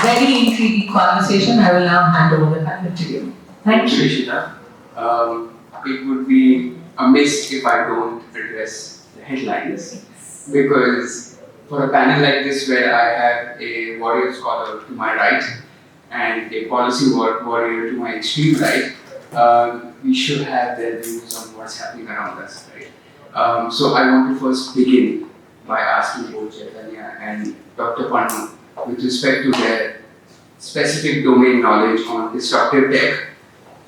very intriguing conversation. I will now hand over the panel to you. Thank you. Rishita, it would be amiss if I don't address the headlines, because for a panel like this where I have a warrior scholar to my right and a policy warrior to my extreme right, we should have their views on what's happening around us, right? So I want to first begin by asking both Chaitanya and Dr. Pannu with respect to their specific domain knowledge on disruptive tech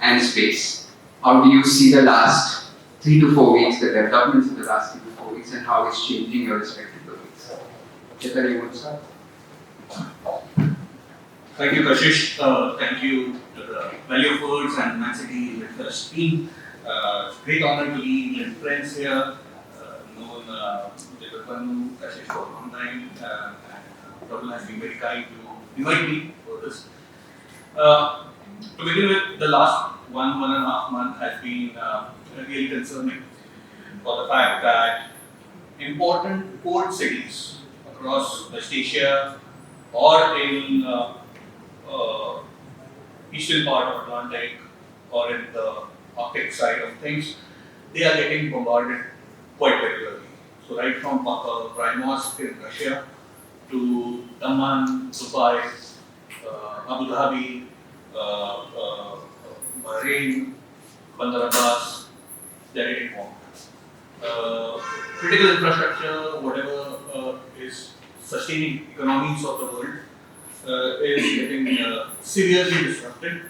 and space. How do you see the last 3 to 4 weeks, the developments in the last 3 to 4 weeks, and how it's changing your respective domains? Chaitanya, you want to start? Thank you, Kashish. Thank you to the Value of Words and Max City Litfest team. Great honor to be in friends here. Known Dr. Pannu, Kashish for a long time, and Dr. has been very kind to invite me for this. To begin with, the last 1.5 months has been really concerning for the fact that important port cities across West Asia or in eastern part of Atlantic or in the Arctic side of things, they are getting bombarded quite regularly. So right from Prime Mosque in Russia to Daman, Dubai, Abu Dhabi, Bahrain, Bandar Abbas, they are getting bombed. Critical infrastructure, whatever is sustaining economies of the world, is getting severely disrupted.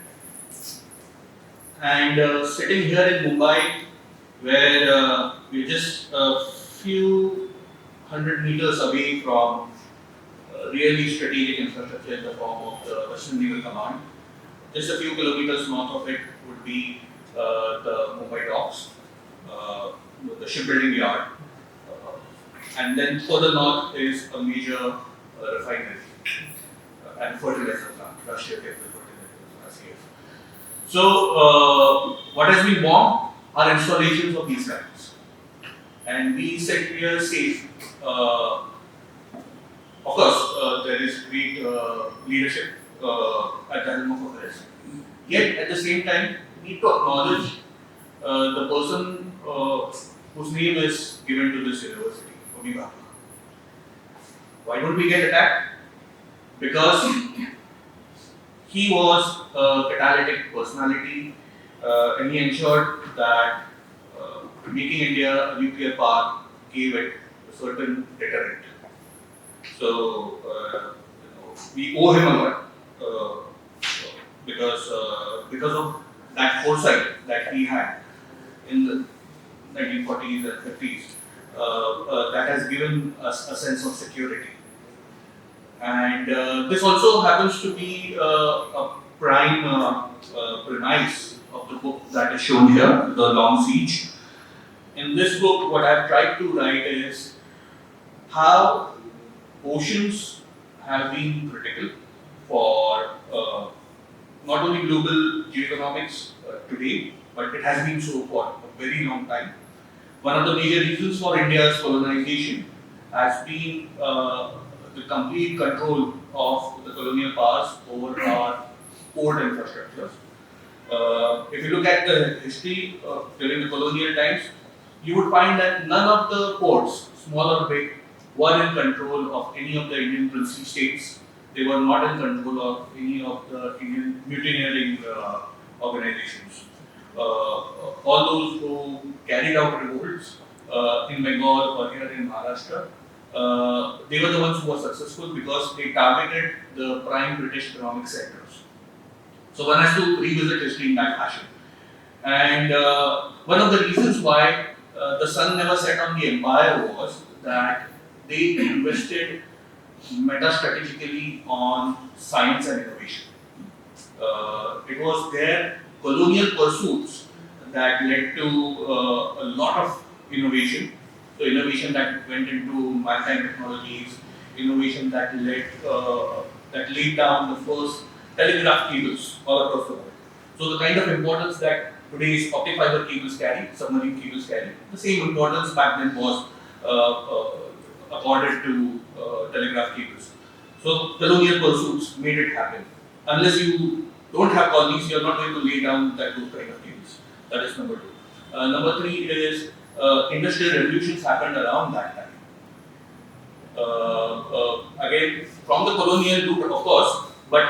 And sitting here in Mumbai, where we're just a few hundred meters away from really strategic infrastructure in the form of the Western Naval Command, just a few kilometers north of it would be the Mumbai docks, the shipbuilding yard, and then further north is a major refinery and fertilizer plant, Russia Chemical Fertilizer plant. So, what has been bombed are installations of these kinds, and we sit here safe. Of course, there is great leadership at the helm of affairs. Yet, at the same time, we need to acknowledge the person whose name is given to this university, Homi Bhabha. Why don't we get attacked? Because he was a catalytic personality and he ensured that making India a nuclear power gave it a certain deterrent. So, we owe him a lot because of that foresight that he had in the 1940s and 50s that has given us a sense of security. And this also happens to be a prime premise of the book that is shown here, The Long Siege. In this book, what I've tried to write is how oceans have been critical for not only global geoeconomics today, but it has been so for a very long time. One of the major reasons for India's colonization has been the complete control of the colonial powers over our port infrastructures. If you look at the history during the colonial times, you would find that none of the ports, small or big, were in control of any of the Indian princely states. They were not in control of any of the Indian mutineering organizations. All those who carried out revolts in Bengal or here in Maharashtra, they were the ones who were successful because they targeted the prime British economic sectors. So one has to revisit history in that fashion. And one of the reasons why the sun never set on the empire was that they invested meta-strategically on science and innovation. It was their colonial pursuits that led to a lot of innovation. So innovation that went into maritime technologies, innovation that laid down the first telegraph cables all across the world. So the kind of importance that today's optic fiber cables carry, submarine cables carry, the same importance back then was accorded to telegraph cables. So colonial pursuits made it happen. Unless you don't have colonies, you are not going to lay down those kind of things. That is number two. Number three is industrial revolutions happened around that time. Again, from the colonial route, of course, but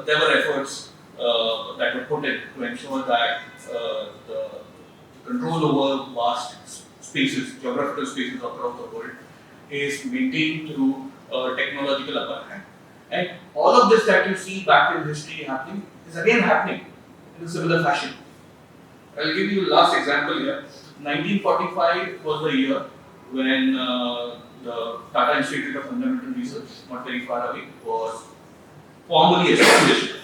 there were efforts that were put in to ensure that the control over vast spaces, geographical spaces across the world, is maintained through technological upper hand. And all of this that you see back in history happening is again happening in a similar fashion. I'll give you the last example here. 1945 was the year when the Tata Institute of Fundamental Research, not very far away, was formally established.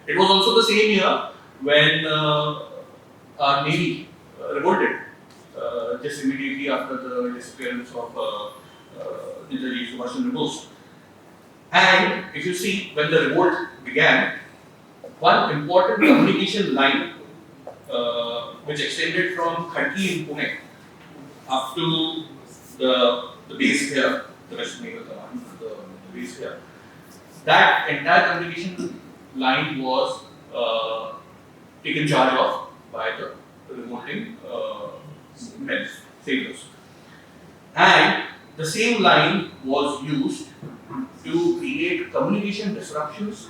It was also the same year when our Navy revolted just immediately after the disappearance of Netaji Subhash Chandra Bose. And if you see, when the revolt began, one important communication line which extended from Khadki in Pune up to the base here, the West Bengal Command, the base here, that entire communication line was taken charge of by the revolting men, sailors. And the same line was used to create communication disruptions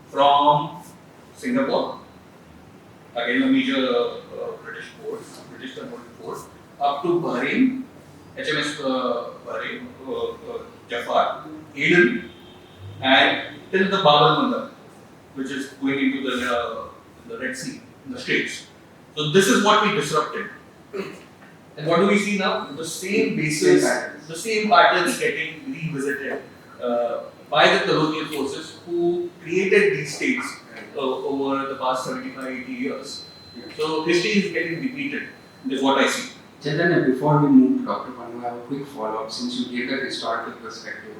from Singapore, again a major British port, British controlled port, up to Bahrain, HMS Bahrain, Jafar, Aden, and till the Bab al-Mandab, which is going into the Red Sea, in the Straits. So this is what we disrupted. And what do we see now? The same bases, the same patterns getting revisited by the colonial forces who created these states over the past 75-80 years. So history is getting repeated, is what I see. Chaitanya, before we move to Dr. Pannu, I have a quick follow-up since you gave that historical perspective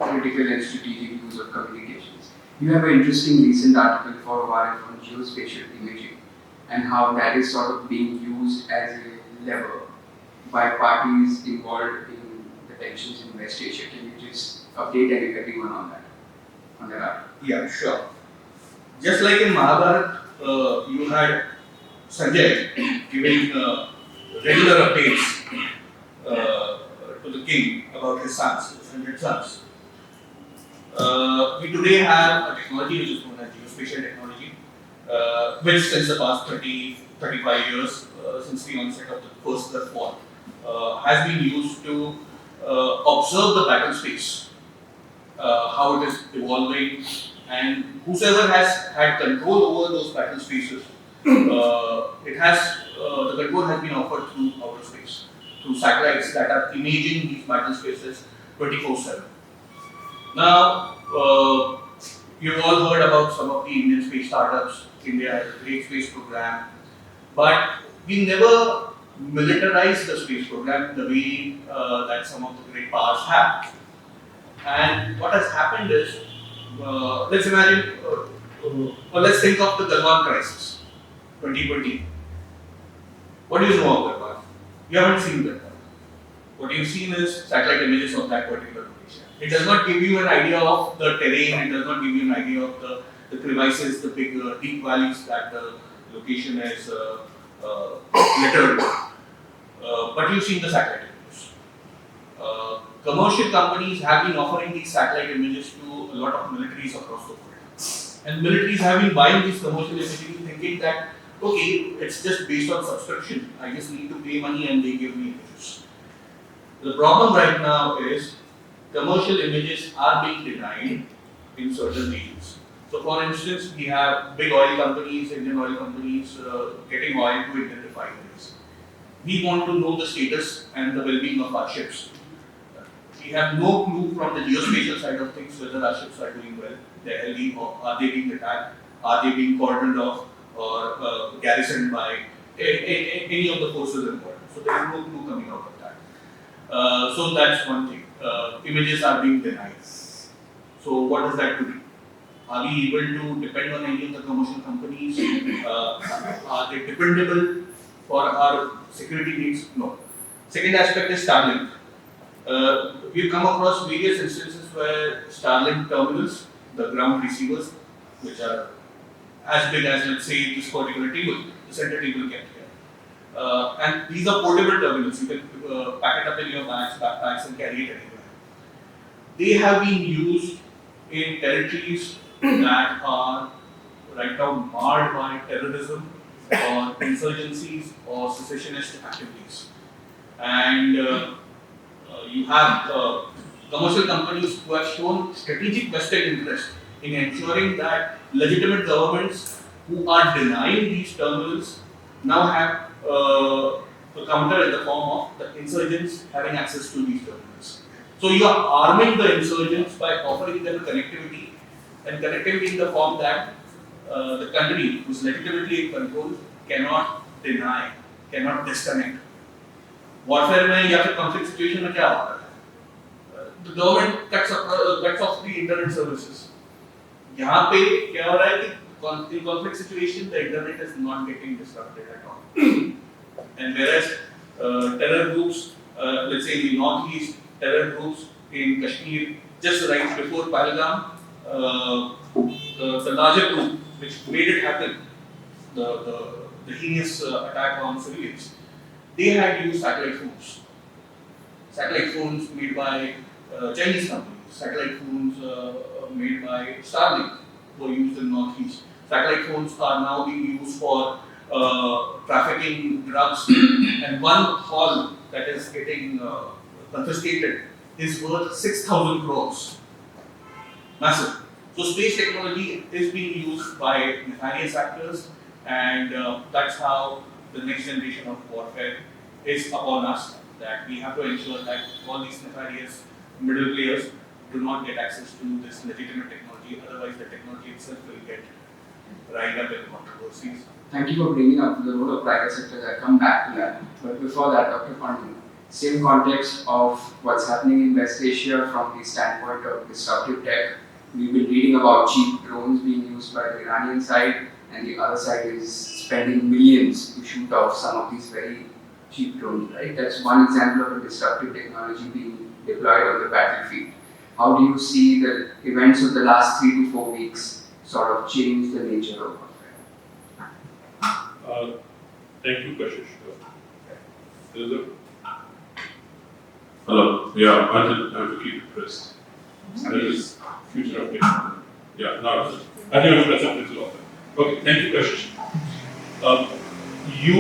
on critical and strategic use of communications. You have an interesting recent article for a while on geospatial imaging and how that is sort of being used as a lever by parties involved in the tensions in West Asia. Can you just update everyone on that? Article? Yeah, sure. Just like in Mahabharata, you had Sanjay giving regular updates to the king about his sons, his 100 sons. We today have a technology which is known as geospatial technology, which since the past 35 years, since the onset of the First Gulf War, has been used to observe the battle space, how it is evolving, and whosoever has had control over those battle spaces, the control has been offered through outer space, through satellites that are imaging these battle spaces 24/7. Now, you've all heard about some of the Indian space startups. India has a great space program, but we never militarized the space program the way that some of the great powers have. And what has happened is, let's imagine, or let's think of the Galwan crisis, 2020. What do you know of Galwan? You haven't seen Galwan. What you've seen is satellite images of that particular location. It does not give you an idea of the terrain, it does not give you an idea of the crevices, the big deep valleys that the location is littered with. But you've seen the satellite images. Commercial companies have been offering these satellite images to a lot of militaries across the world. And militaries have been buying these commercial images thinking that, okay, it's just based on subscription. I just need to pay money and they give me images. The problem right now is commercial images are being denied in certain regions. So for instance, we have big oil companies, Indian oil companies getting oil to Indian refineries. We want to know the status and the well-being of our ships. We have no clue from the geospatial side of things whether our ships are doing well, they're healthy, or are they being attacked, are they being cordoned off or garrisoned by any of the forces involved. So there is no clue coming out of that. So that's one thing. Images are being denied. So what does that do? Are we able to depend on any of the commercial companies? Are they dependable for our security needs? No. Second aspect is Starlink. We've come across various instances where Starlink terminals, the ground receivers, which are as big as, let's say, this particular table, the center table kept here. And these are portable terminals. You can pack it up in your bags, backpacks, and carry it anywhere. They have been used in territories that are right now marred by terrorism or insurgencies or secessionist activities. And you have commercial companies who have shown strategic vested interest in ensuring that legitimate governments who are denying these terminals now have a counter in the form of the insurgents having access to these terminals. So you are arming the insurgents by offering them connectivity, and connectivity in the form that the country who is legitimately in control cannot deny, cannot disconnect. Warfare में या फिर conflict situation में क्या होता है? The government cuts off the internet services. यहाँ पे क्या हो रहा है कि in conflict situation the internet is not getting disrupted at all. And whereas terror groups, let's say in the northeast, terror groups in Kashmir, just right before Pahalgam, the larger group which made it happen, the heinous attack on civilians, they had used satellite phones. Satellite phones made by Chinese companies, satellite phones made by Starlink were used in Northeast. Satellite phones are now being used for trafficking drugs, and one haul that is getting confiscated is worth 6,000 crores. Massive. So space technology is being used by nefarious actors, and that's how the next generation of warfare is upon us. That we have to ensure that all these nefarious middle players do not get access to this legitimate technology. Otherwise, the technology itself will get riled up in controversies. Thank you for bringing up the role of private sector. I'll come back to that. But before that, Dr. Pannu, same context of what's happening in West Asia from the standpoint of disruptive tech. We've been reading about cheap drones being used by the Iranian side, and the other side is spending millions to shoot off some of these very cheap drones, right? That's one example of a disruptive technology being deployed on the battlefield. How do you see the events of the last 3 to 4 weeks sort of change the nature of warfare? Thank you, Kashish. Hello. Yeah, I have to keep it pressed. That is future of technology. Yeah, no, I think I'm present with you. Okay, thank you, Kashish. You,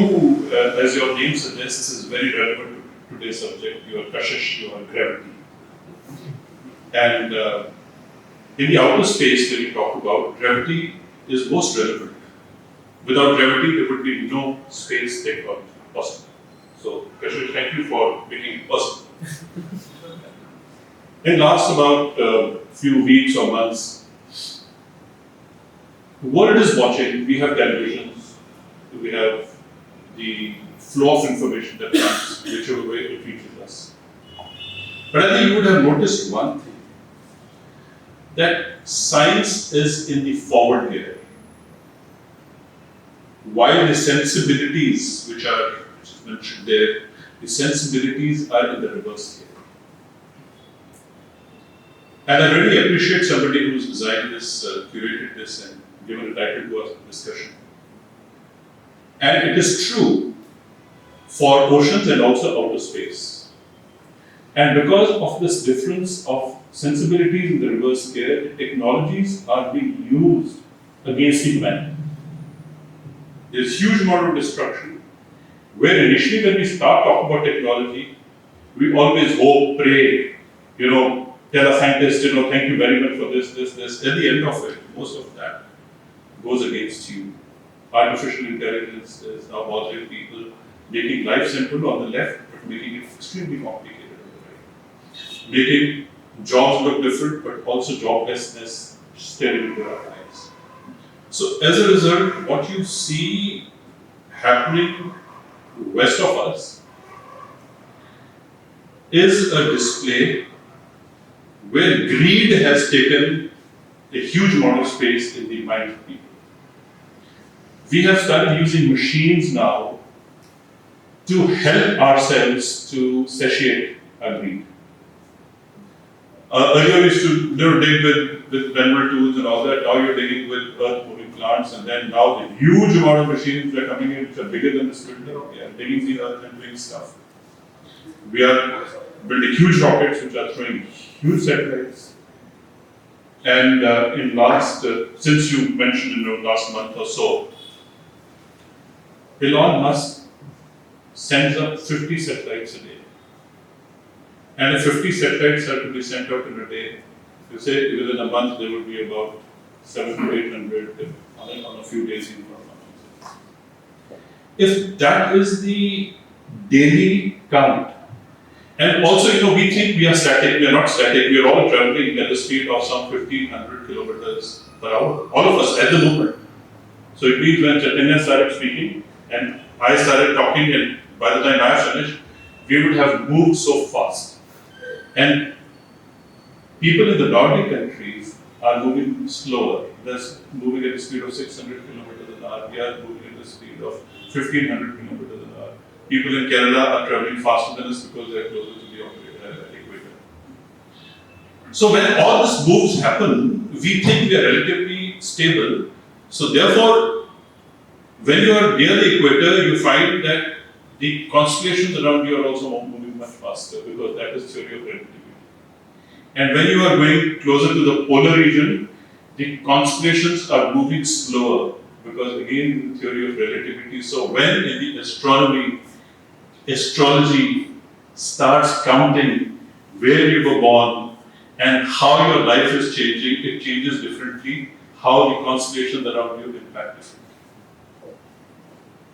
as your name suggests, this is very relevant to today's subject. You are Kashish, you are gravity. And in the outer space, when you talk about gravity, is most relevant. Without gravity, there would be no space technology possible. So, Kashish, thank you for making it possible. In last about few weeks or months, the world is watching. We have televisions, we have the flow of information that comes, whichever way it reaches us. But I think you would have noticed one thing, that science is in the forward gear, while the sensibilities, which is mentioned there, the sensibilities are in the reverse gear. And I really appreciate somebody who's designed this, curated this, and given a title to our discussion. And it is true for oceans and also outer space. And because of this difference of sensibilities in the reverse gear, the technologies are being used against humanity. There's huge amount of destruction, where initially when we start talking about technology, we always hope, pray, tell a scientist, thank you very much for this. At the end of it, most of that goes against you. Artificial intelligence is now bothering people, making life simple on the left, but making it extremely complicated on the right. Making jobs look different, but also joblessness staring into our eyes. So as a result, what you see happening west of us is a display where greed has taken a huge amount of space in the mind of people. We have started using machines now to help ourselves to satiate our greed. Earlier we used to dig with manual tools and all that. Now you're digging with earth moving plants, and then now the huge amount of machines that are coming in which are bigger than this building. They are digging the earth and doing stuff. We are building huge rockets which are throwing huge satellites. And since you mentioned in the last month or so, Elon Musk sends up 50 satellites a day. And if 50 satellites are to be sent out in a day, you say within a month there will be about 700 to 800 on a few days in one month. If that is the daily count, and also we think we are static, we are not static, we are all traveling at the speed of some 1500 kilometers per hour, all of us at the moment. So it means when Chaitanya started speaking and I started talking, and by the time I finished, we would have moved so fast. And people in the Nordic countries are moving slower. They're moving at the speed of 600 kilometers an hour. We are moving at the speed of 1500 kilometers an hour. People in Kerala are traveling faster than us because they are closer to the equator. So when all these moves happen, we think we are relatively stable. So therefore, when you are near the equator, you find that the constellations around you are also moving much faster because that is theory of relativity. And when you are going closer to the polar region, the constellations are moving slower because again the theory of relativity. So when in the astrology starts counting where you were born and how your life is changing, it changes differently, how the constellations around you impact differently.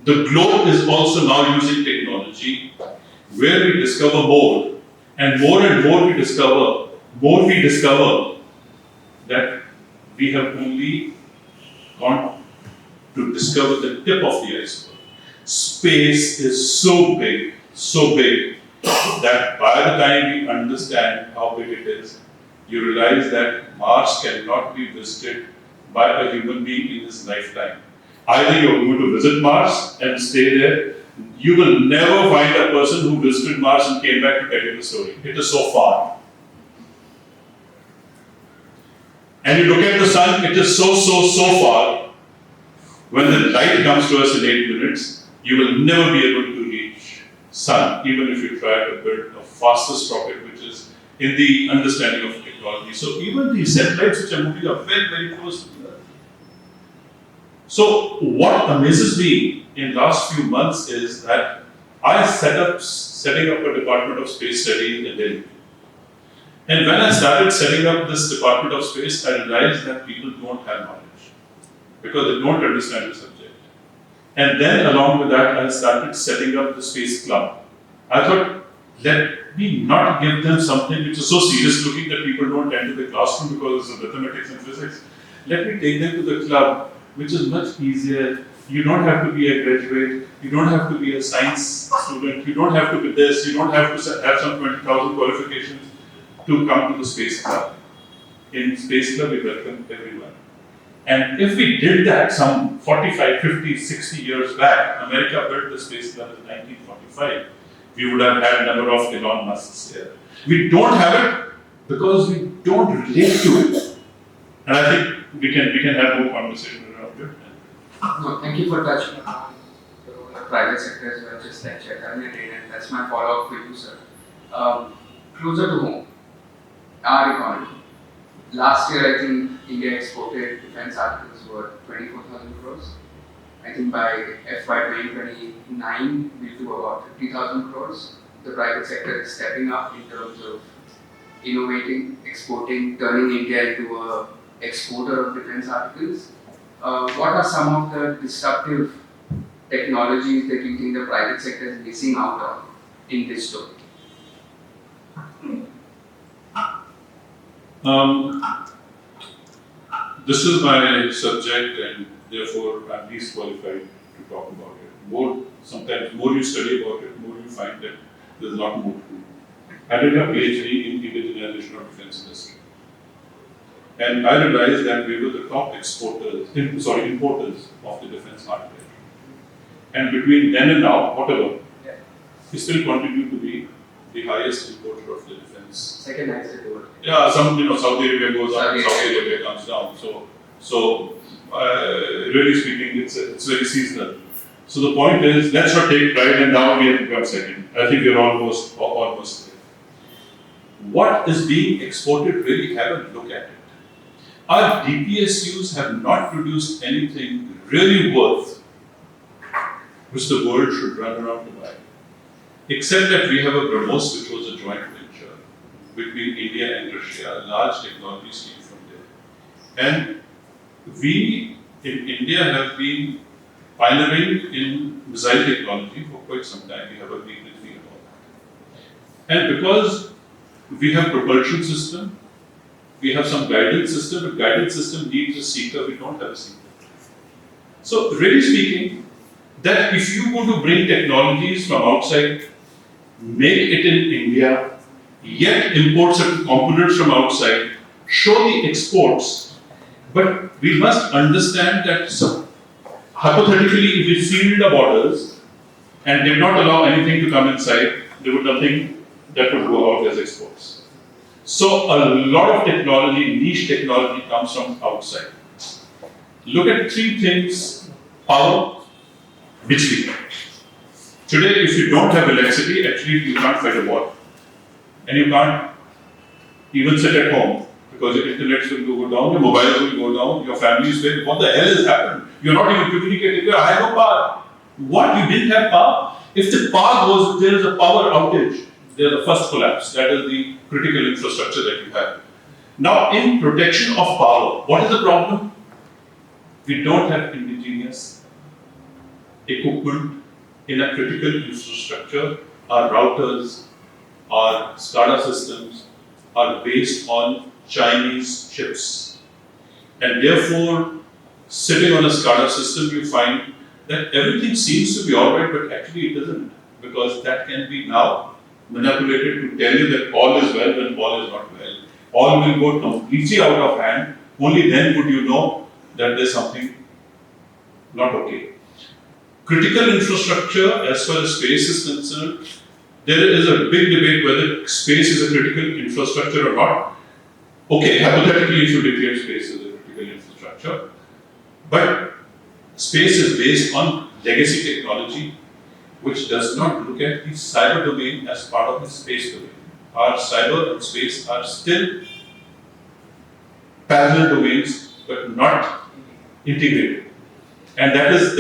The globe is also now using technology where we discover more and more we discover that we have only gone to discover the tip of the iceberg. Space is so big that by the time we understand how big it is, you realize that Mars cannot be visited by a human being in his lifetime. Either you're going to visit Mars and stay there, you will never find a person who visited Mars and came back to tell you the story. It is so far. And you look at the sun, it is so far. When the light comes to us in 8 minutes, you will never be able to reach sun, even if you try to build the fastest rocket, which is in the understanding of technology. So even the satellites which are moving are very close to the Earth. So what amazes me in last few months is that I setting up a Department of Space Studies in Delhi. And when I started setting up this Department of Space, I realized that people don't have knowledge because they don't understand the subject. And then along with that, I started setting up the Space Club. I thought, let me not give them something which is so serious looking that people don't enter the classroom because it's mathematics and physics. Let me take them to the club, which is much easier. You don't have to be a graduate, you don't have to be a science student, you don't have to be this, you don't have to have some 20,000 qualifications to come to the Space Club. In Space Club, we welcome everyone. And if we did that some 45, 50, 60 years back, America built the Space Club in 1945, we would have had a number of Elon Musks here. We don't have it because we don't relate to it. And I think we can have more conversation around it. No, thank you for touching on the role of private sector as well, just like Chaitanya did, and that's my follow-up for you, sir. Closer to home, our economy. Last year, I think India exported defense articles worth 24,000 crores. I think by FY 2029, we'll do about 50,000 crores. The private sector is stepping up in terms of innovating, exporting, turning India into a exporter of defense articles. What are some of the disruptive technologies that you think the private sector is missing out on in this story? This is my subject, and therefore I'm least qualified to talk about it. Sometimes more you study about it, more you find that there's a lot more to do. I did a PhD in indigenization of defense industry. And I realized that we were the top importers of the defense hardware. And between then and now, whatever, we still continue to be the highest importer of the defense is. Second highest report. Yeah, Saudi Arabia goes up, Saudi Saudi Arabia comes down. So really speaking, it's very seasonal. So the point is, let's not take pride and now we have become second. I think we're almost there. What is being exported, really have a look at it. Our DPSUs have not produced anything really worth which the world should run around to buy. Except that we have a BrahMos, which was a joint venture between India and Russia. Large technologies came from there. And we in India have been pioneering in missile technology for quite some time. We have a big degree of all that. And because we have propulsion system, we have some guidance system, but guidance system needs a seeker, we don't have a seeker. So really speaking, that if you want to bring technologies from outside, make it in India, yet import certain components from outside, show the exports, but we must understand that hypothetically, if we sealed the borders and did not allow anything to come inside, there would nothing that would go out as exports. So a lot of technology, niche technology comes from outside. Look at three things: power, bijli. Today, if you don't have electricity, actually you can't fight a war. And you can't even sit at home because your internet will go down, your mobile will go down, your family is saying, what the hell has happened? You're not even communicating, I have no power. What? You didn't have power? If the power goes, there is a power outage, there is the first collapse. That is the critical infrastructure that you have. Now, in protection of power, what is the problem? We don't have indigenous equipment in a critical infrastructure. Our routers, our SCADA systems are based on Chinese chips. And therefore, sitting on a SCADA system, you find that everything seems to be alright, but actually it doesn't. Because that can be now manipulated to tell you that all is well when all is not well. All will go completely out of hand. Only then would you know that there's something not okay. Critical infrastructure, as far as space is concerned, there is a big debate whether space is a critical infrastructure or not. Okay, hypothetically, if you declare space as a critical infrastructure, but space is based on legacy technology, which does not look at the cyber domain as part of the space domain. Our cyber and space are still parallel domains, but not integrated. And that is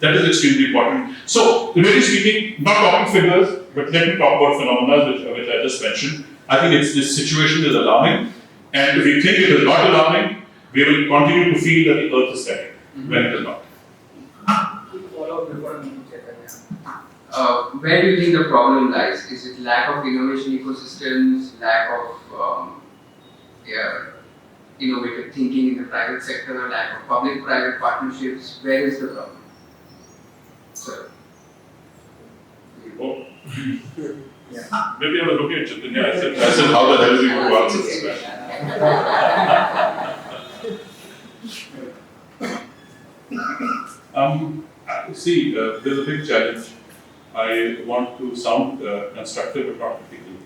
extremely important. So, really speaking, not talking figures, but let me talk about phenomena which I just mentioned. I think this situation is alarming, and if we think it is not alarming, we will continue to feel that the earth is static when it is not. Where do you think the problem lies? Is it lack of innovation ecosystems, lack of innovative thinking in the private sector, lack of public-private partnerships? Where is the problem? Sir. Oh. Yeah. Maybe I was looking at Chaitanya. I said, how the hell is he going to answer this question? See, there's a big challenge. I want to sound constructive but not critical.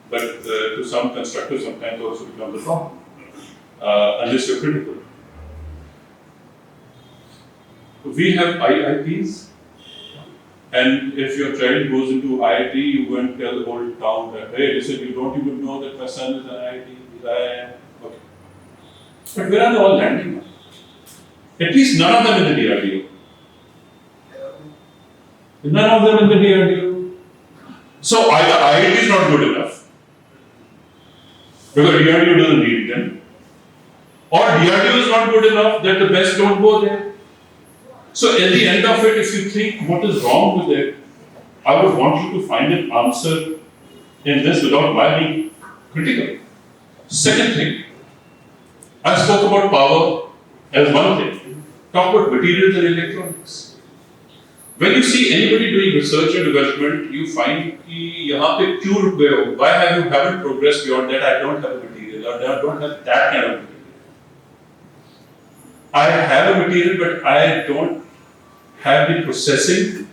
But to sound constructive sometimes also becomes a problem, unless you're critical. We have IITs, and if your child goes into IIT, you go and tell the whole town that, hey, listen, you don't even know that my son is an IIT, he's IIM. Okay. But where are they all landing now? At least none of them in the DRDO. None of them in the DRDO. So either IIT is not good enough, because DRDO doesn't need them, or DRDO is not good enough that the best don't go there. So at the end of it, if you think what is wrong with it, I would want you to find an answer in this without my being critical. Second thing, I spoke about power as one thing. Talk about materials and electronics. When you see anybody doing research and development, you find why haven't progressed beyond that? I don't have a material, or I don't have that kind of material. I have a material, but I don't have the processing.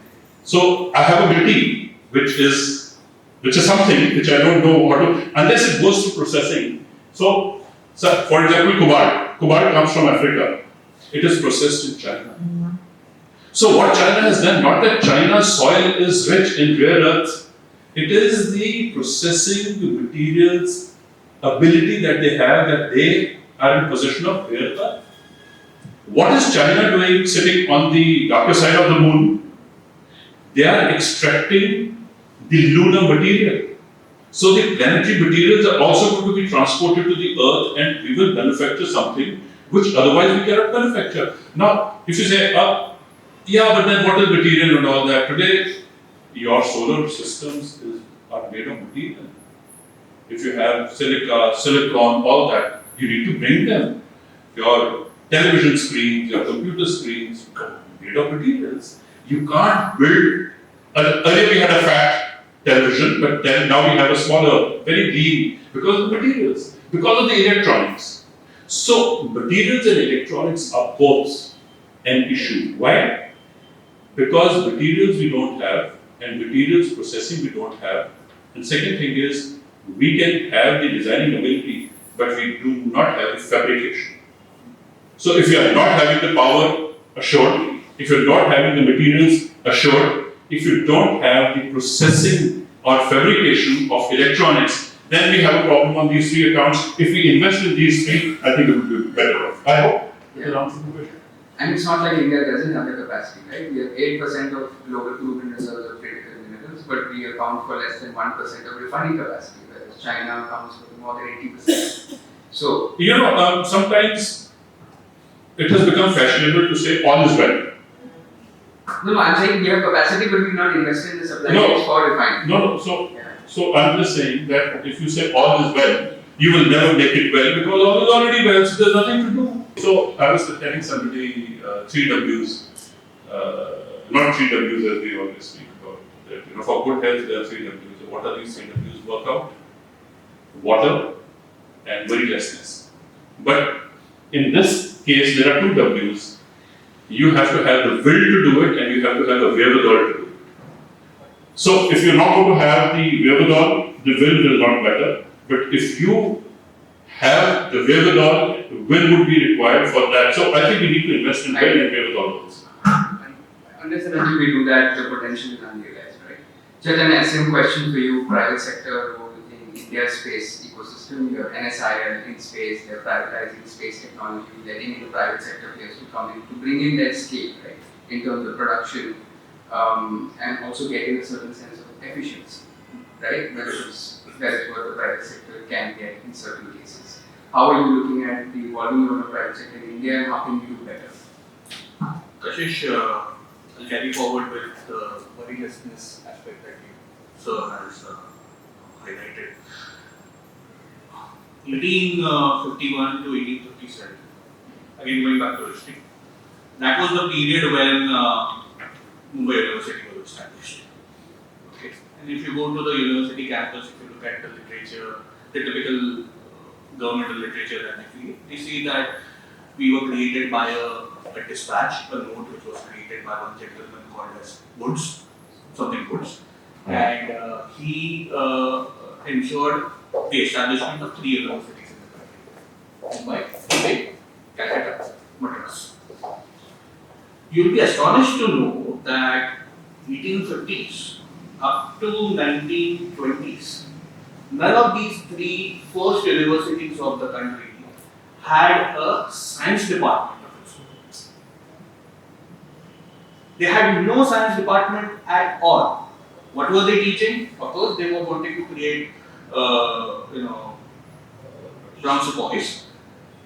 So I have a material which is which is something which I don't know how to, unless it goes through processing. So for example, cobalt. Cobalt comes from Africa. It is processed in China. So what China has done, not that China's soil is rich in rare earths, it is the processing, the materials, ability that they have, that they are in possession of rare earth. What is China doing sitting on the darker side of the moon? They are extracting the lunar material. So the planetary materials are also going to be transported to the earth and we will manufacture something which otherwise we cannot manufacture. Now, if you say, yeah, but then what is material and all that? Today, your solar systems are made of material. If you have silica, silicon, all that, you need to bring them. Your television screens, your computer screens, made of materials. You can't build. Earlier we had a fat television, but then now we have a smaller, very lean, because of the materials, because of the electronics. So materials and electronics are both an issue. Why? Because materials we don't have, and materials processing we don't have. And second thing is, we can have the designing ability, but we do not have the fabrication. So if you are not having the power assured, if you're not having the materials assured, if you don't have the processing or fabrication of electronics, then we have a problem on these three accounts. If we invest in these three, I think it would be better off. I hope it answers the question. And it's not like India doesn't have the capacity, right? We have 8% of global proven reserves of critical minerals, but we account for less than 1% of refining capacity, whereas China accounts for more than 80%. So, sometimes it has become fashionable to say all is well. no, I'm saying we have capacity, but we not invested in the supply chains for refining. No. So I'm just saying that if you say all is well, you will never make it well because all is already well, so there's nothing to do. So I was telling somebody 3Ws, not 3Ws as we always speak about. That, for good health there are 3Ws. What are these 3Ws? Workout, water, and worrylessness. But in this case, there are 2 Ws. You have to have the will to do it, and you have to have the wherewithal to do it. So if you're not going to have the wherewithal, the will not matter. But if you have the wherewithal, the will would be required for that. So I think we need to invest in will and wherewithal also. Unless and until we do that, the potential is unrealized, right? Chaitanya, same question for you. Private sector role in India's space ecosystem. You have NSIL in space. They're privatizing space technology, letting in the private sector players to come in to bring in that scale, right, in terms of production, and also getting a certain sense of efficiency, right? That is what the private sector can get in certain cases. How are you looking at the evolving of the private sector in India, and how can you do better? Kashish, I'll carry forward with the worrylessness aspect that you sir has highlighted. 1851 to 1857, again going back to history, that was the period when Mumbai University was established. Okay. And if you go to the university campus, if you look at the literature, the typical governmental literature that we create, we see that we were created by a dispatch, a note which was created by one gentleman called as Woods, something Woods, and he ensured the establishment of 3 universities in the country: Mumbai, Bombay, Calcutta, Madras. You'll be astonished to know that 1850s up to 1920s, none of these 3 first universities of the country had a science department of its own. They had no science department at all. What were they teaching? Of course, they were wanting to create, brown sepoys.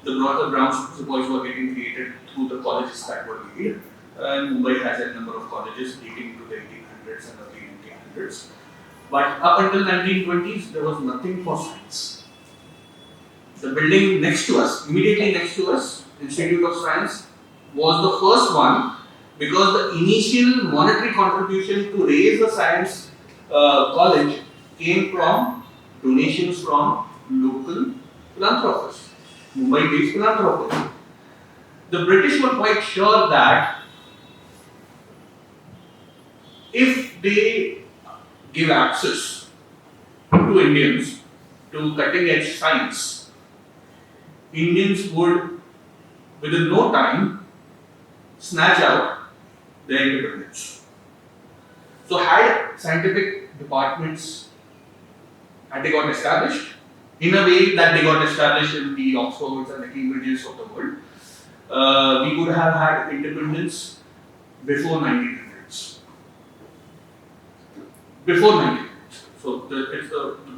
The brown sepoys were getting created through the colleges that were made. And Mumbai has a number of colleges dating to the 1800s and early 1900s. But up until 1920s, there was nothing for science. The building next to us, immediately next to us, Institute of Science, was the first one because the initial monetary contribution to raise the science college came from donations from local philanthropists, Mumbai-based philanthropists. The British were quite sure that if they give access to Indians to cutting edge science, Indians would, within no time, snatch out their independence. So, had scientific departments, had they got established in a way that they got established in the Oxfords and the Cambridges of the world, we would have had independence before 1900s. Before 1900s. So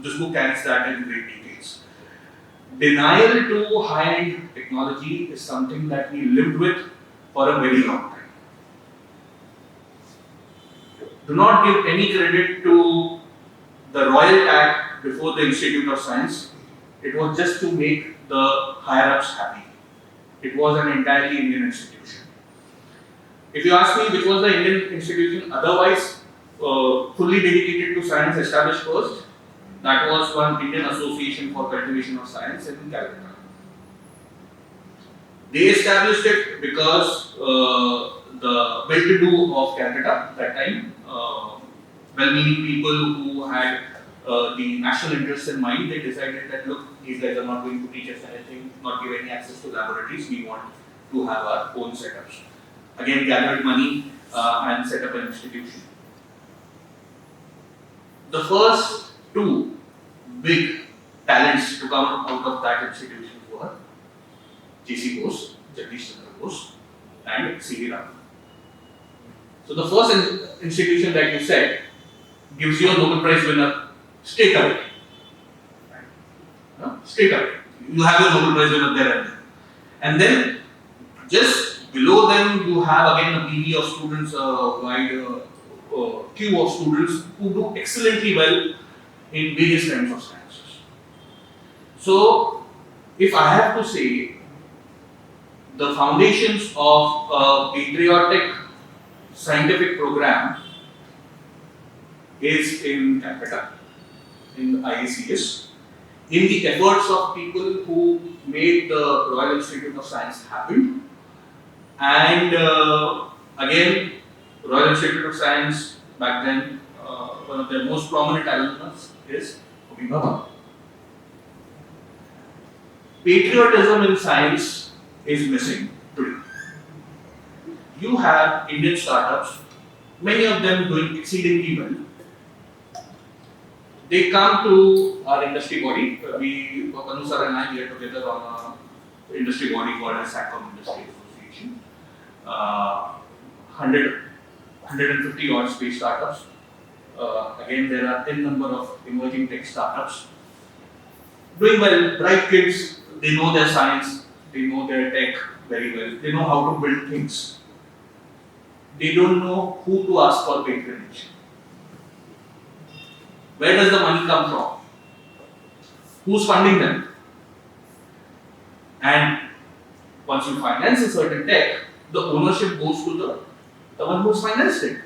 this book carries that in great details. Denial to high-end technology is something that we lived with for a very long time. Do not give any credit to the royal tag before the Institute of Science. It was just to make the higher-ups happy. It was an entirely Indian institution. If you ask me which was the Indian institution otherwise fully dedicated to science established first, that was one Indian Association for Cultivation of Science in Calcutta. They established it because the well-to-do of Calcutta that time, well-meaning people who had the national interest in mind, they decided that look, these guys are not going to teach us anything, not give any access to laboratories, we want to have our own setups. Again, gathered money and set up an institution. The first two big talents to come out of that institution were J.C. Bose, Jagdish Chandra Bose, and C.V. Raman. So the first institution that you said gives you a Nobel Prize winner straight away. Straight away. You have your Nobel Prize winner there and then. And then just below them you have again a PV of students, a wide queue of students who do excellently well in various kinds of sciences. So if I have to say, the foundations of a patriotic scientific program is in Calcutta, in the IACS, in the efforts of people who made the Royal Institute of Science happen. And again, Royal Institute of Science back then, one of their most prominent alumnus is Homi Bhabha. Patriotism in science is missing today. You have Indian startups, many of them doing exceedingly well. They come to our industry body. Pannu sir and I, we are together on an industry body called as SACCOM Industry Association. 150 odd space startups. Again, there are 10 number of emerging tech startups. Doing well, bright kids, they know their science, they know their tech very well, they know how to build things. They don't know who to ask for patronage. Where does the money come from? Who's funding them? And once you finance a certain tech, the ownership goes to the one who's financed it.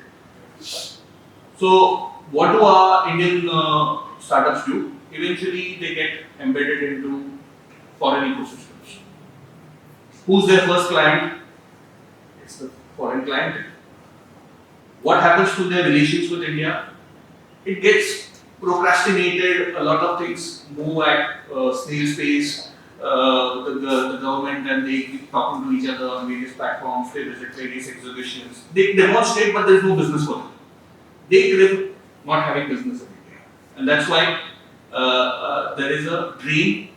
So, what do our Indian startups do? Eventually, they get embedded into foreign ecosystems. Who's their first client? It's the foreign client. What happens to their relations with India? It gets procrastinated, a lot of things move at snail's pace. The government and they keep talking to each other on various platforms, they visit various exhibitions. They demonstrate, but there's no business for them. They crave not having business in India. And that's why there is a drain,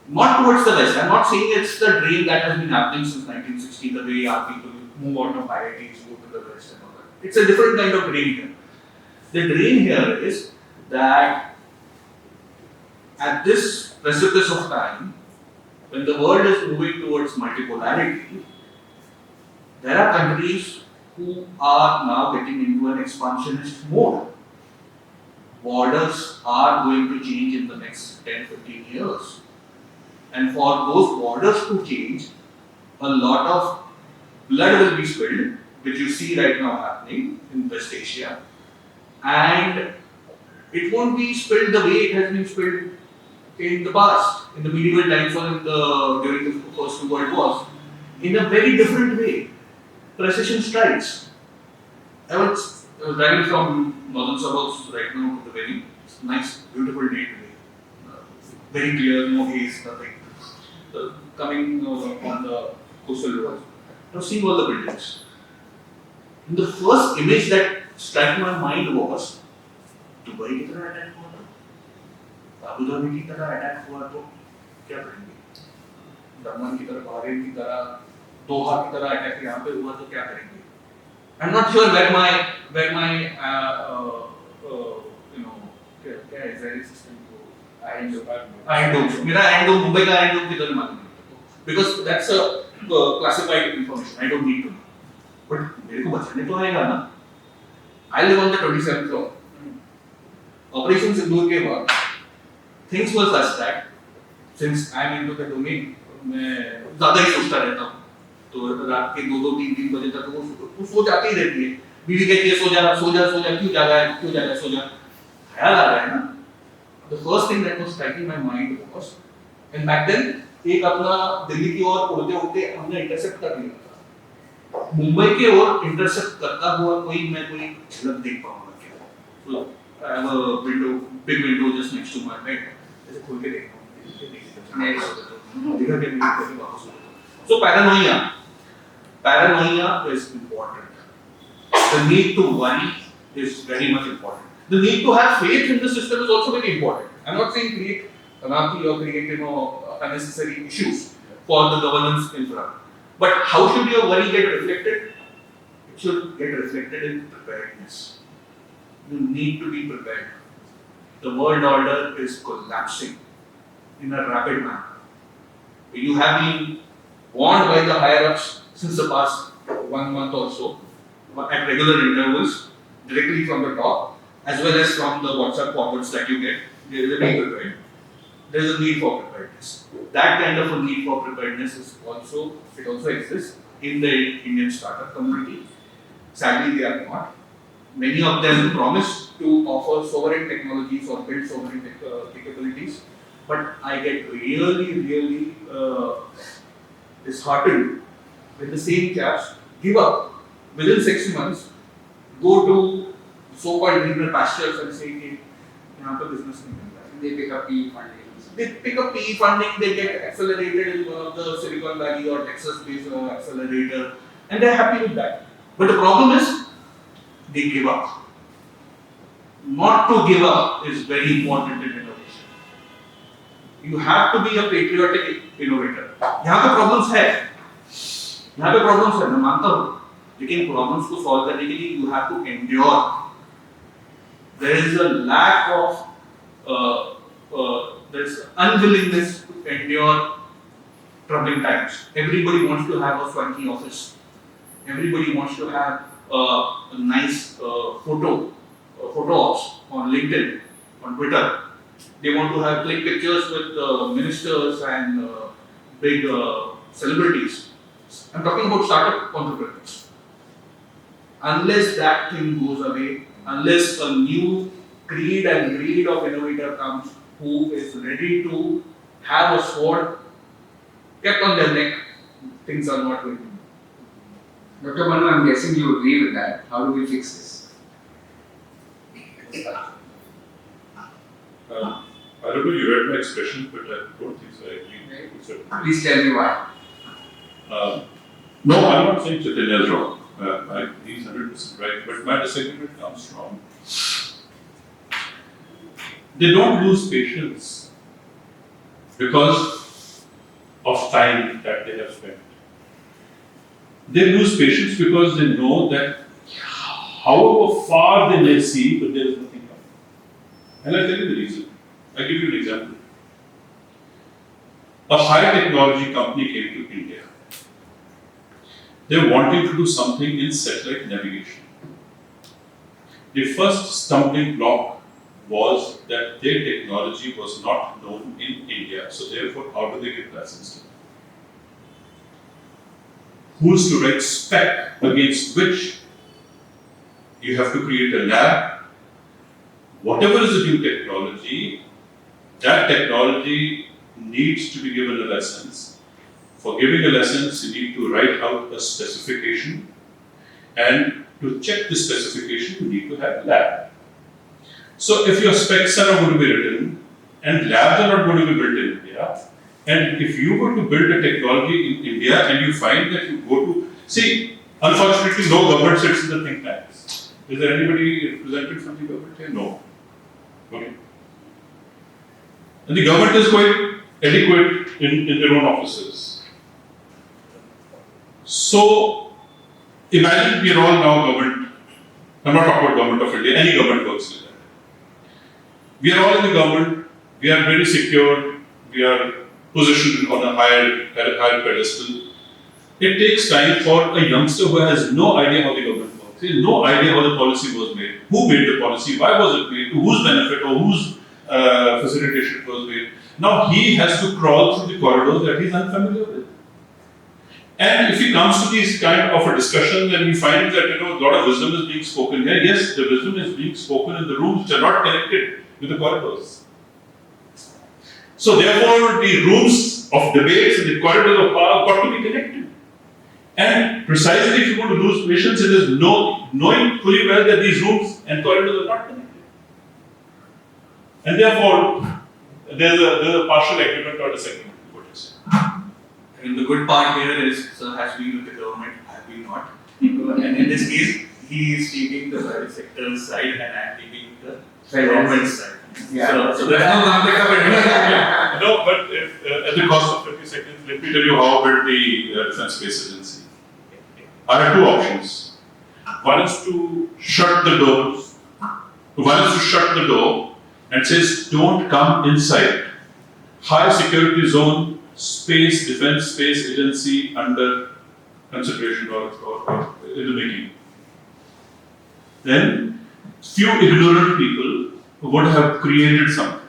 not towards the West. I'm not saying it's the drain that has been happening since 1960, the way our people move out of IITs, go to the West and all that. It's a different kind of drain here. The drain here is that at this precipice of time, when the world is moving towards multipolarity, there are countries who are now getting into an expansionist mode. Borders are going to change in the next 10-15 years. And for those borders to change, a lot of blood will be spilled, which you see right now happening in West Asia. And it won't be spilled the way it has been spilled in the past, in the medieval times or during the First Two World Wars, in a very different way. Precision strikes. I was driving from northern suburbs right now to the venue. It's a nice, beautiful day today. Very clear, no haze, nothing. Coming on the coastal road. Now seeing all the buildings. And the first image that struck my mind was Dubai की तरह attack हुआ तो Abu Dhabi की तरह attack हुआ तो क्या करेंगे? दमन की तरह, बहरीन की तरह, दोहा की तरह अटैक यहाँ पे हुआ तो क्या करेंगे? I'm not sure where my you know क्या Israeli system को Iron Dome मेरा Iron Dome मुंबई का Iron Dome किधर मालूम नहीं because that's a classified information I don't need to know but मेरे को बचाने तो आएगा ना I live on the 27th floor Operation Sindoor के बाद things were such that since I am into the domain मैं ज़्यादा ही सोचता रहता हूँ तो रात के 2-2, 3-3 बजे तक वो सो जाती ही रहती है बीवी कहती है सो जा क्यों जागा है सो जा ख्याल आ रहा है ना the first thing that was striking my mind was and back then एक अपना दिल्ली की ओर उड़ते हमने इंटरसेप्ट कर लिया था मुंबई के ओर इंटरसेप्ट करता हुआ कोई झलक देख पाऊंगा क्या so I have a big window just next to my bed ऐसे खोल के देखता हूँ देखा क्या नहीं करके वापस so paranoia is important the need to worry is very much important the need to have faith in the system is also very important I'm not saying create anarchy or create unnecessary issues for the governance infra but how should your worry get reflected it should get reflected in preparedness you need to be prepared the world order is collapsing in a rapid manner you have been warned by the higher ups since the past 1 month or so at regular intervals directly from the top as well as from the WhatsApp forwards that you get there is a need prepared there is a need for preparedness that kind of a need for preparedness is also exists in the Indian startup community sadly they are not many of them promise to offer sovereign technologies or build sovereign capabilities but I get really disheartened when the same chaps give up within 6 months, go to so-called greener pastures and say, "Hey, यहाँ पे business नहीं मिल रहा है." They pick up PE funding. They pick up PE funding, they get accelerated in one of the Silicon Valley or Texas-based accelerator, and they're happy with that. But the problem is, they give up. Not to give up is very important in innovation. You have to be a patriotic innovator. यहाँ पे problems है. मैं मानता हूँ लेकिन problems को solve करने के लिए you have to endure there is a lack of there is unwillingness to endure troubling times everybody wants to have a funky office everybody wants to have a nice photo ops on LinkedIn on Twitter they want to have click pictures with ministers and big celebrities I'm talking about startup entrepreneurs. Unless that thing goes away, unless a new creed and breed of innovator comes who is ready to have a sword kept on their neck, things are not going to move. Dr. Pannu, I'm guessing you agree with that. How do we fix this? I don't know you read my expression, but I don't think so. I agree with it. Please tell me why. No, I'm not saying Chaitanya is wrong. He's 100% right, but my disagreement comes from they don't lose patience because of time that they have spent. They lose patience because they know that however far they may see, but there is nothing coming. And I'll tell you the reason. I'll give you an example. A high technology company came to India. They wanted to do something in satellite navigation. The first stumbling block was that their technology was not known in India. So therefore, how do they get licensed? Who's to write spec against which you have to create a lab? Whatever is the new technology, that technology needs to be given a license. For giving a license, you need to write out a specification, and to check the specification, you need to have a lab. So if your specs are not going to be written and labs are not going to be built in India, and if you were to build a technology in India and you find that you go to, see, unfortunately no government sits in the think tanks. Is there anybody represented from the government here? No. Okay. And the government is quite adequate in their own offices. So imagine we are all now government. I'm not talking about government of India, any government works like that. We are all in the government, we are very secure, we are positioned on a higher pedestal. It takes time for a youngster who has no idea how the government works, he has no idea how the policy was made, who made the policy, why was it made, to whose benefit or whose facilitation it was made. Now he has to crawl through the corridors that he is unfamiliar with. And if he comes to these kind of a discussion, then we find that a lot of wisdom is being spoken here. Yes, the wisdom is being spoken in the rooms which are not connected with the corridors. So therefore, the rooms of debates and the corridors of power got to be connected. And precisely if you want to lose patience, it is knowing fully well that these rooms and corridors are not connected. And therefore, there's a partial agreement or disagreement. What you say? I mean, the good part here is Sir has been with the government, I have been not. And in this case, he is taking the private sector side and I am taking the government side. Yeah. So there's no conflict of interest. No, but if, at the cost of 50 seconds, let me tell you how I built the Defense Space Agency. I had two options. One is to shut the doors. One is to shut the door and says, don't come inside. High security zone, space, defense space agency under consideration or in the making. Then, few ignorant people would have created something.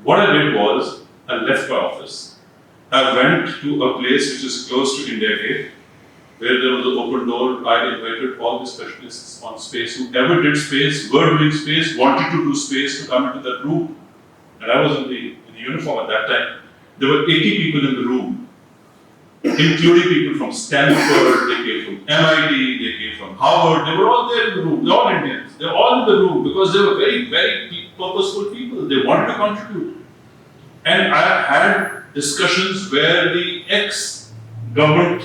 What I did was, I left my office. I went to a place which is close to India Gate, where there was an open door. I invited all the specialists on space who ever did space, were doing space, wanted to do space, to come into that room. And I was in the uniform at that time. There were 80 people in the room, including people from Stanford, they came from MIT, they came from Harvard, they were all there in the room, they're all Indians, they're all in the room because they were very, very purposeful people, they wanted to contribute. And I had discussions where the ex-government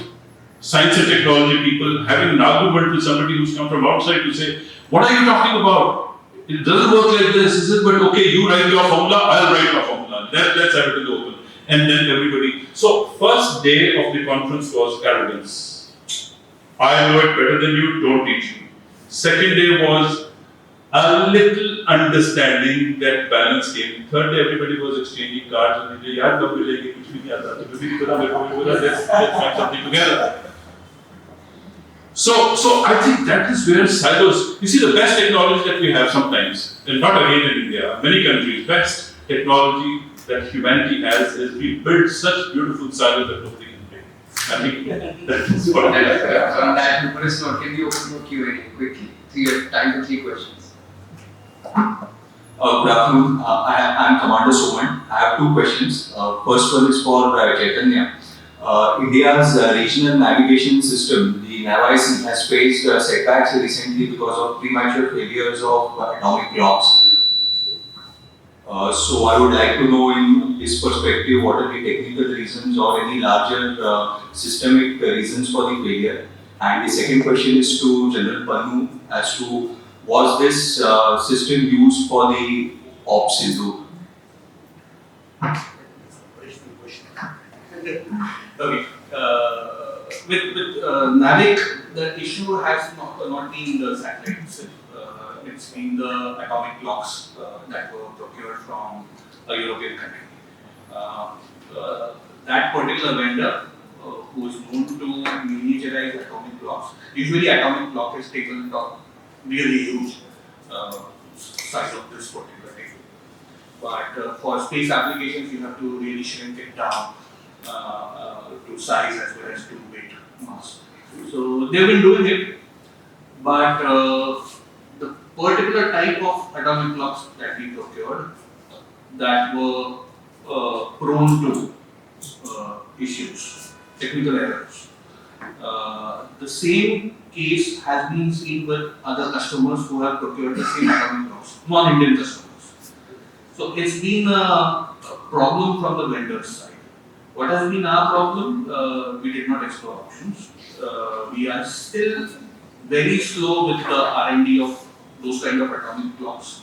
science and technology people having an argument with somebody who's come from outside to say, what are you talking about? It doesn't work like this, is it? But okay, you write your formula, I'll write my formula. Let's have it in the open. And then everybody. So, first day of the conference was arrogance. I know it better than you, don't teach me. Second day was a little understanding that balance came. Third day, everybody was exchanging cards and they let's find something together. So I think that is where silos, you see the best technology that we have sometimes, and not again in India, many countries, best technology that humanity has is we build such beautiful silos that nobody can break. I think that is what I like. On that humorous note, can we open for Q&A quickly? Time for 3 questions. Good afternoon. I'm Commander Soman. I have 2 questions. First one is for Chaitanya. India's regional navigation system, the NAVIC, has faced setbacks recently because of premature failures of atomic clocks. So I would like to know in his perspective what are the technical reasons or any larger systemic reasons for the failure. And the second question is to General Pannu as to was this system used for the Ops Sindhu? Okay. With NAVIC, the issue has not been the satellite itself. It's been the atomic clocks that were procured from a European country. That particular vendor, who is known to miniaturize atomic clocks, usually atomic clock is taken up really huge size of this particular table. But for space applications, you have to really shrink it down to size as well as to weight mass. So they've been doing it, but the particular type of atomic clocks that we procured that were prone to issues, technical errors. The same case has been seen with other customers who have procured the same atomic clocks. customers, non-Indian customers. So it's been a problem from the vendor's side. What has been our problem? We did not explore options. We are still very slow with the R&D of those kind of atomic clocks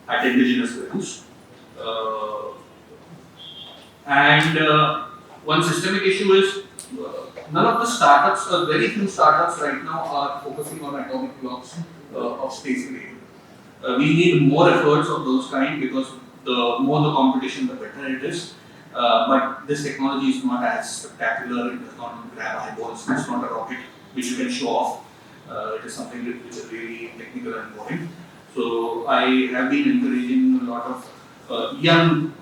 at indigenous values. One systemic issue is none of the startups, very few startups right now are focusing on atomic clocks of space grade. We need more efforts of those kind because the more the competition, the better it is. But this technology is not as spectacular, it does not grab eyeballs, it's not a rocket which you can show off. It is something which is really technical and boring. So I have been encouraging a lot of young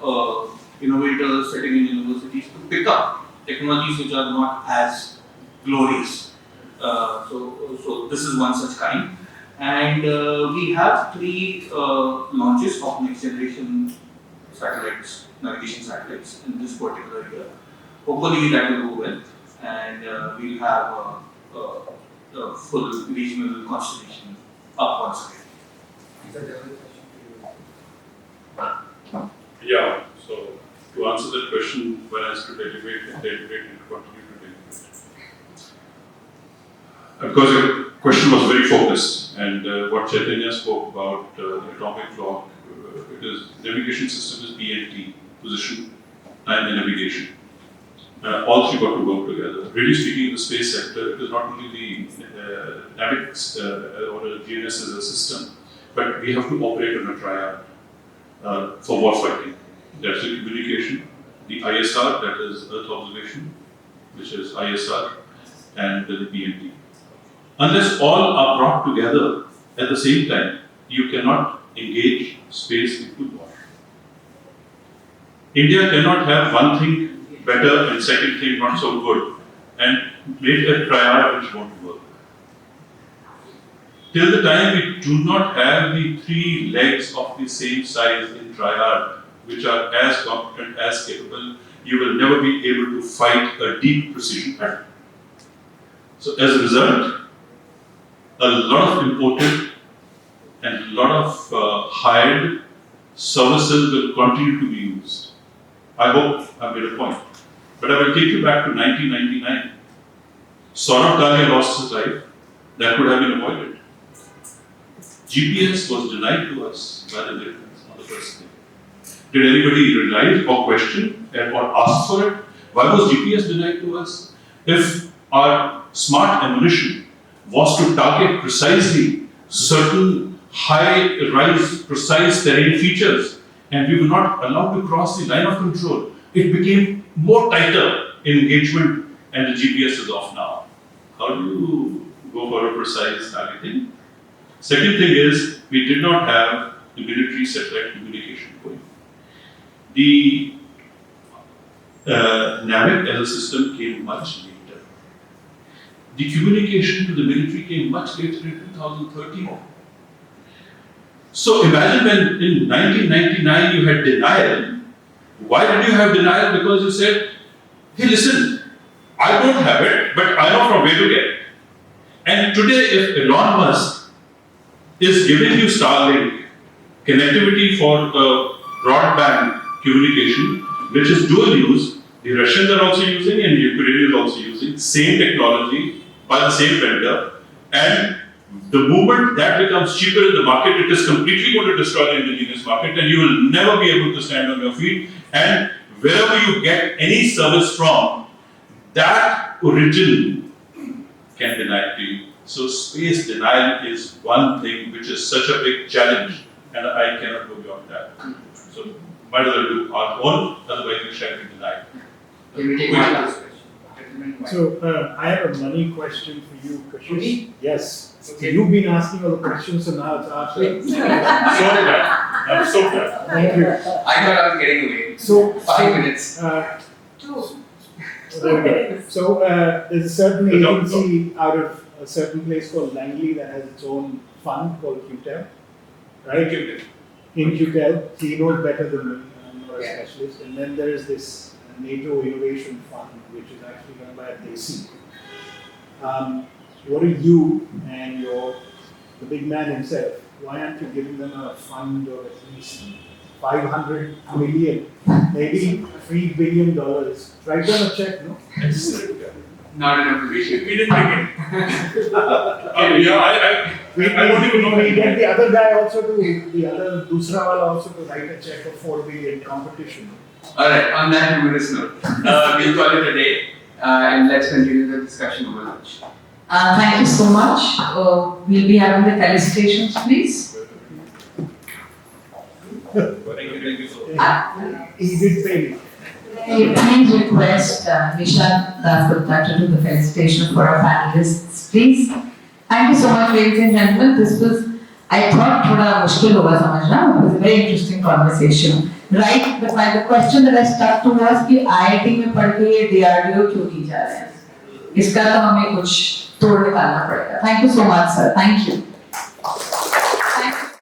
innovators sitting in universities to pick up technologies which are not as glorious. So this is one such kind. And we have 3 launches of next generation satellites, navigation satellites in this particular year. Hopefully that will go well, and we'll have a full regional constellation up once again. Yeah, so to answer that question, one has to deliberate and continue to deliberate. Because your question was very focused, and what Chaitanya spoke about the atomic clock, it is navigation system is PNT, position, time and navigation. All 3 got to work together. Really speaking, in the space sector, it is not only the NAVIX or the GNS as a system, but we have to operate on a triad for warfighting. That's the communication, the ISR, that is Earth observation, which is ISR, and the PNT. Unless all are brought together at the same time, you cannot engage space into war. India cannot have one thing better and second thing not so good and make a triad which won't work. Till the time we do not have the 3 legs of the same size in triad, which are as competent, as capable, you will never be able to fight a deep precision battle. So as a result, a lot of imported and a lot of hired services will continue to be used. I hope I've made a point. But I will take you back to 1999. Saurabh Talia lost his life. That could have been avoided. GPS was denied to us by the Americans on the first day. Did anybody realize or question or ask for it? Why was GPS denied to us? If our smart ammunition was to target precisely certain high-rise, precise terrain features, and we were not allowed to cross the line of control, it became more tighter in engagement, and the GPS is off now. How do you go for a precise targeting? Second thing is, we did not have the military satellite communication going. The NAVIC as a system came much later. The communication to the military came much later in 2013. So imagine when in 1999 you had denial. Why did you have denial? Because you said, hey listen, I don't have it, but I know from where to get it. And today if Elon Musk is giving you Starlink connectivity for broadband communication, which is dual use, the Russians are also using and the Ukrainians are also using, same technology by the same vendor, and the moment that becomes cheaper in the market, it is completely going to destroy the indigenous market and you will never be able to stand on your feet. And wherever you get any service from, that origin can deny it to you. So space denial is one thing which is such a big challenge, and I cannot go beyond that. So might as well do our own, otherwise we shall be denied. Can we take one last question? So I have a money question for you, Kashish. Me? Yes. Okay. You've been asking all the questions, so now it's our turn. So glad. I'm so glad. Thank you. I thought I was getting away. So 5 minutes. There we go. So there's a certain agency out of a certain place called Langley that has its own fund called QTEL, right? In QTEL, he knows better than me. I'm not a specialist. And then there is this NATO Innovation Fund, which is actually run by a Desi. What are you and the big man himself why aren't you giving them a fund of at least 500 million, maybe $3 billion? Write them a check, no? Not in a position. We didn't begin. I want to know. We get the other guy also to, the other Dusra wala also to write a check of 4 billion competition. Alright, on that humorous note, we'll call it a day and let's continue the discussion over lunch. Thank you so much. We'll be having the felicitations, please. Thank you so much. He did pay me. Please request Nishan Dasgupta to do the felicitation for our panelists, please. Thank you so much, ladies and gentlemen. This was, I thought, thoda mushkil hoga samajhna. It was a very interesting conversation. Right, but the question that I stuck to was कि IIT में पढ़ के ये DRDO क्यों नहीं जा रहे हैं? इसका तो हमें कुछ तोड़ निकालना पड़ेगा. Thank you so much, sir. Thank you.